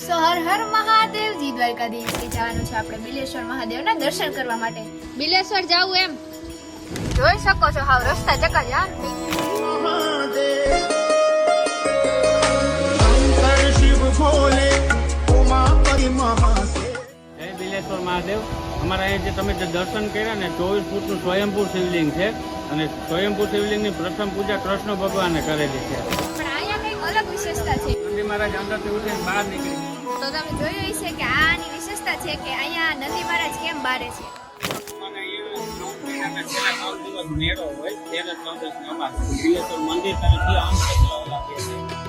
સો હર હર મહાદેવજી દ્વારકાધીશ જવાનું છે આપણે બિલેશ્વર મહાદેવના દર્શન કરવા માટે. બિલેશ્વર જાવું એમ જોઈ શકો છો હાવ રસ્તા ચકાજા. જય બિલેશ્વર મહાદેવ. અમારા અહીંયા જે તમે જે દર્શન કર્યા ને 24 ફૂટનું સ્વયંભૂ શિવલિંગ છે અને સ્વયંભૂ શિવલિંગની પ્રથમ પૂજા કૃષ્ણ ભગવાને કરેલી છે. પણ અહીંયા કંઈક અલગ વિશેષતા છે. નંદી મહારાજ અંદરથી ઉઠીને બહાર નીકળી. તો તમે જોયું હશે કે આની વિશેષતા છે કે અહીંયા નંદી મહારાજ કેમ બારે છે. અને અહીંયા 9 દિવસ મેળો હોય 13 14 અમાસ બિલેશ્વર મંદિર તરફથી આમ ચલાવવા લાગે છે.